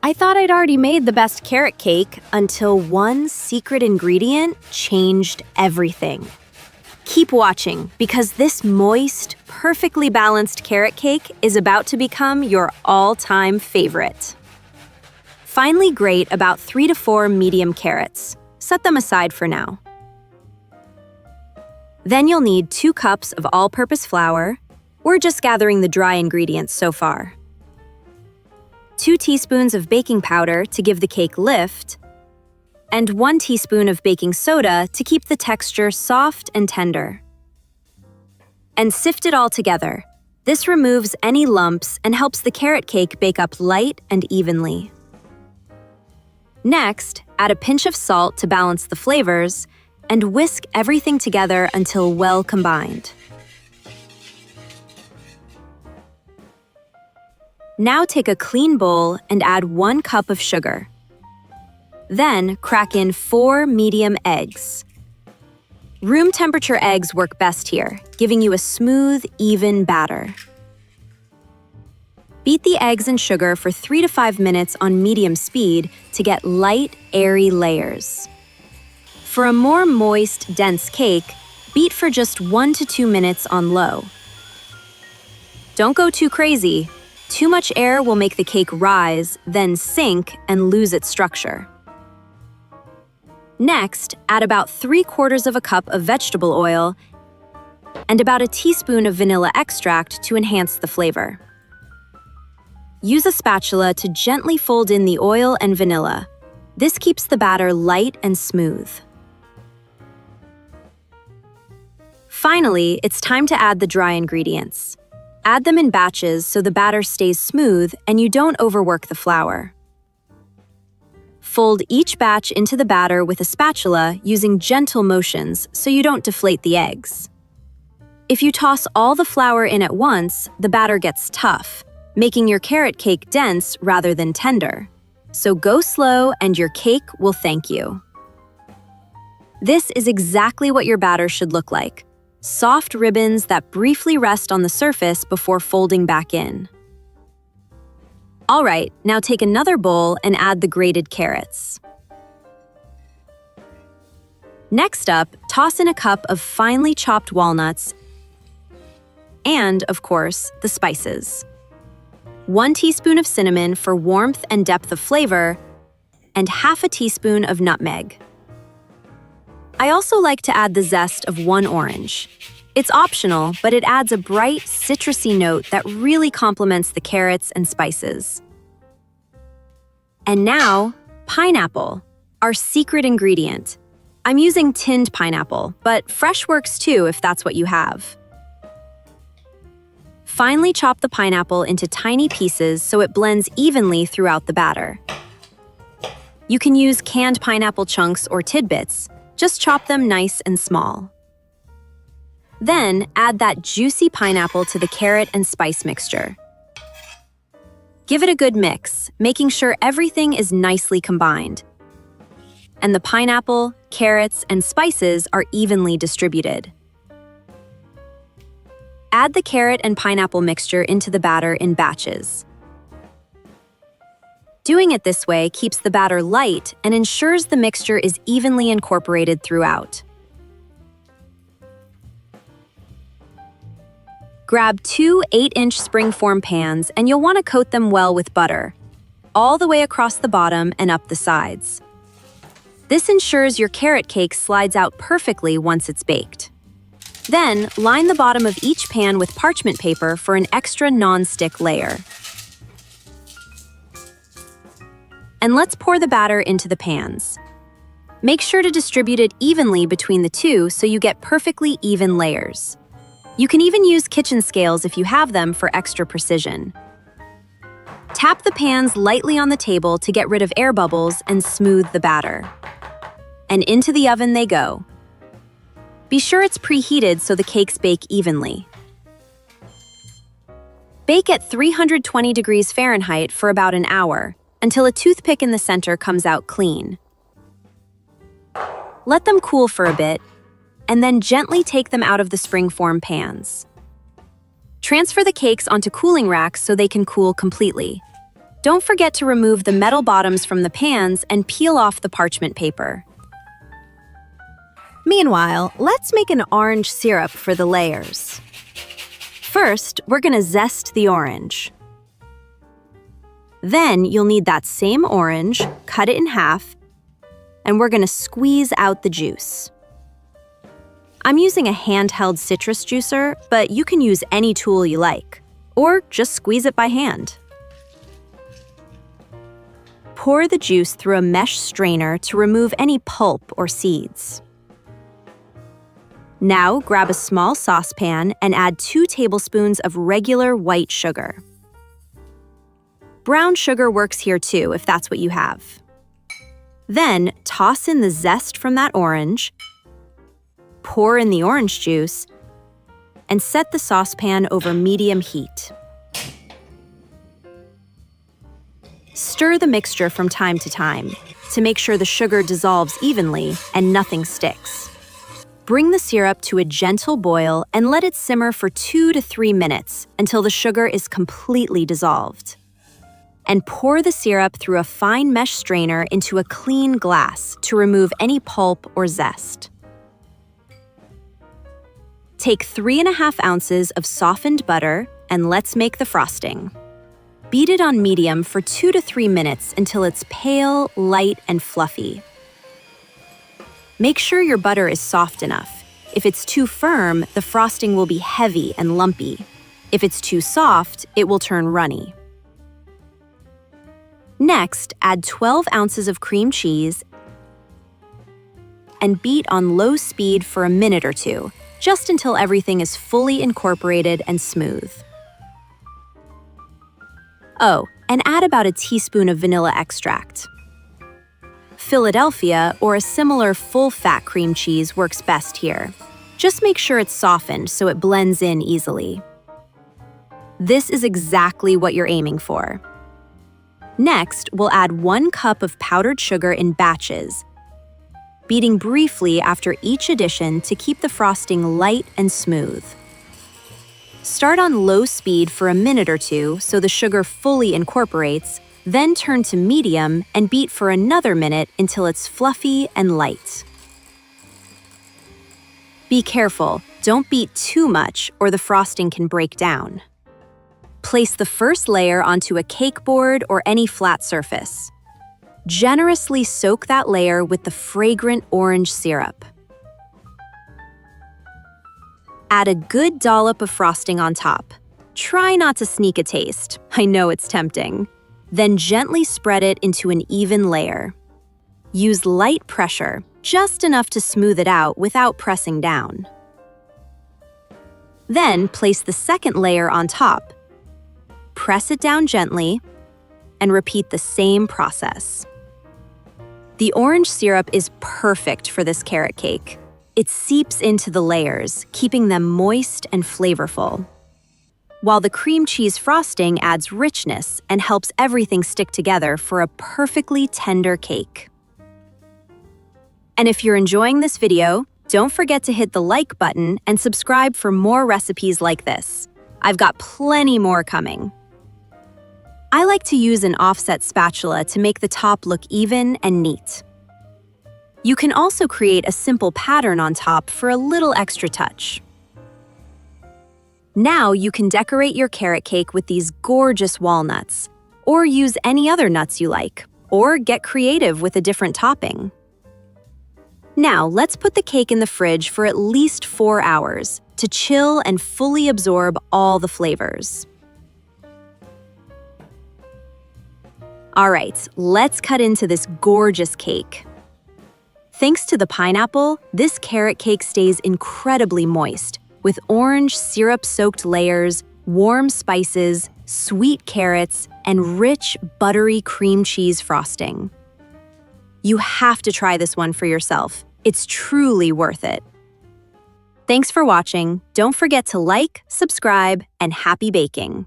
I thought I'd already made the best carrot cake until one secret ingredient changed everything. Keep watching because this moist, perfectly balanced carrot cake is about to become your all-time favorite. Finally grate about 3 to 4 medium carrots. Set them aside for now. Then you'll need 2 cups of all-purpose flour. We're just gathering the dry ingredients so far. 2 teaspoons of baking powder to give the cake lift, and 1 teaspoon of baking soda to keep the texture soft and tender. And sift it all together. This removes any lumps and helps the carrot cake bake up light and evenly. Next, add a pinch of salt to balance the flavors, and whisk everything together until well combined. Now take a clean bowl and add 1 cup of sugar. Then crack in 4 medium eggs. Room temperature eggs work best here, giving you a smooth, even batter. Beat the eggs and sugar for 3 to 5 minutes on medium speed to get light, airy layers. For a more moist, dense cake, beat for just 1 to 2 minutes on low. Don't go too crazy. Too much air will make the cake rise, then sink and lose its structure. Next, add about 3/4 of a cup of vegetable oil and about a teaspoon of vanilla extract to enhance the flavor. Use a spatula to gently fold in the oil and vanilla. This keeps the batter light and smooth. Finally, it's time to add the dry ingredients. Add them in batches so the batter stays smooth and you don't overwork the flour. Fold each batch into the batter with a spatula using gentle motions so you don't deflate the eggs. If you toss all the flour in at once, the batter gets tough, making your carrot cake dense rather than tender. So go slow and your cake will thank you. This is exactly what your batter should look like. Soft ribbons that briefly rest on the surface before folding back in. All right, now take another bowl and add the grated carrots. Next up, toss in a cup of finely chopped walnuts and, of course, the spices. 1 teaspoon of cinnamon for warmth and depth of flavor, and half a teaspoon of nutmeg. I also like to add the zest of 1 orange. It's optional, but it adds a bright, citrusy note that really complements the carrots and spices. And now, pineapple, our secret ingredient. I'm using tinned pineapple, but fresh works too if that's what you have. Finely chop the pineapple into tiny pieces so it blends evenly throughout the batter. You can use canned pineapple chunks or tidbits. Just chop them nice and small. Then add that juicy pineapple to the carrot and spice mixture. Give it a good mix, making sure everything is nicely combined. And the pineapple, carrots, and spices are evenly distributed. Add the carrot and pineapple mixture into the batter in batches. Doing it this way keeps the batter light and ensures the mixture is evenly incorporated throughout. Grab 2 8-inch springform pans and you'll want to coat them well with butter, all the way across the bottom and up the sides. This ensures your carrot cake slides out perfectly once it's baked. Then, line the bottom of each pan with parchment paper for an extra non-stick layer. And let's pour the batter into the pans. Make sure to distribute it evenly between the two so you get perfectly even layers. You can even use kitchen scales if you have them for extra precision. Tap the pans lightly on the table to get rid of air bubbles and smooth the batter. And into the oven they go. Be sure it's preheated so the cakes bake evenly. Bake at 320 degrees Fahrenheit for about an hour, until a toothpick in the center comes out clean. Let them cool for a bit, and then gently take them out of the springform pans. Transfer the cakes onto cooling racks so they can cool completely. Don't forget to remove the metal bottoms from the pans and peel off the parchment paper. Meanwhile, let's make an orange syrup for the layers. First, we're going to zest the orange. Then you'll need that same orange, cut it in half, and we're going to squeeze out the juice. I'm using a handheld citrus juicer, but you can use any tool you like, or just squeeze it by hand. Pour the juice through a mesh strainer to remove any pulp or seeds. Now grab a small saucepan and add 2 tablespoons of regular white sugar. Brown sugar works here too, if that's what you have. Then toss in the zest from that orange, pour in the orange juice, and set the saucepan over medium heat. Stir the mixture from time to time to make sure the sugar dissolves evenly and nothing sticks. Bring the syrup to a gentle boil and let it simmer for 2 to 3 minutes until the sugar is completely dissolved. And pour the syrup through a fine mesh strainer into a clean glass to remove any pulp or zest. Take 3½ ounces of softened butter and let's make the frosting. Beat it on medium for 2 to 3 minutes until it's pale, light, and fluffy. Make sure your butter is soft enough. If it's too firm, the frosting will be heavy and lumpy. If it's too soft, it will turn runny. Next, add 12 ounces of cream cheese and beat on low speed for a minute or two, just until everything is fully incorporated and smooth. Oh, and add about a teaspoon of vanilla extract. Philadelphia or a similar full-fat cream cheese works best here. Just make sure it's softened so it blends in easily. This is exactly what you're aiming for. Next, we'll add 1 cup of powdered sugar in batches, beating briefly after each addition to keep the frosting light and smooth. Start on low speed for a minute or two so the sugar fully incorporates, then turn to medium and beat for another minute until it's fluffy and light. Be careful, don't beat too much or the frosting can break down. Place the first layer onto a cake board or any flat surface. Generously soak that layer with the fragrant orange syrup. Add a good dollop of frosting on top. Try not to sneak a taste. I know it's tempting. Then gently spread it into an even layer. Use light pressure, just enough to smooth it out without pressing down. Then place the second layer on top. Press it down gently, and repeat the same process. The orange syrup is perfect for this carrot cake. It seeps into the layers, keeping them moist and flavorful, while the cream cheese frosting adds richness and helps everything stick together for a perfectly tender cake. And if you're enjoying this video, don't forget to hit the like button and subscribe for more recipes like this. I've got plenty more coming. I like to use an offset spatula to make the top look even and neat. You can also create a simple pattern on top for a little extra touch. Now you can decorate your carrot cake with these gorgeous walnuts, or use any other nuts you like, or get creative with a different topping. Now let's put the cake in the fridge for at least 4 hours to chill and fully absorb all the flavors. All right, let's cut into this gorgeous cake. Thanks to the pineapple, this carrot cake stays incredibly moist, with orange syrup-soaked layers, warm spices, sweet carrots, and rich, buttery cream cheese frosting. You have to try this one for yourself. It's truly worth it. Thanks for watching. Don't forget to like, subscribe, and happy baking!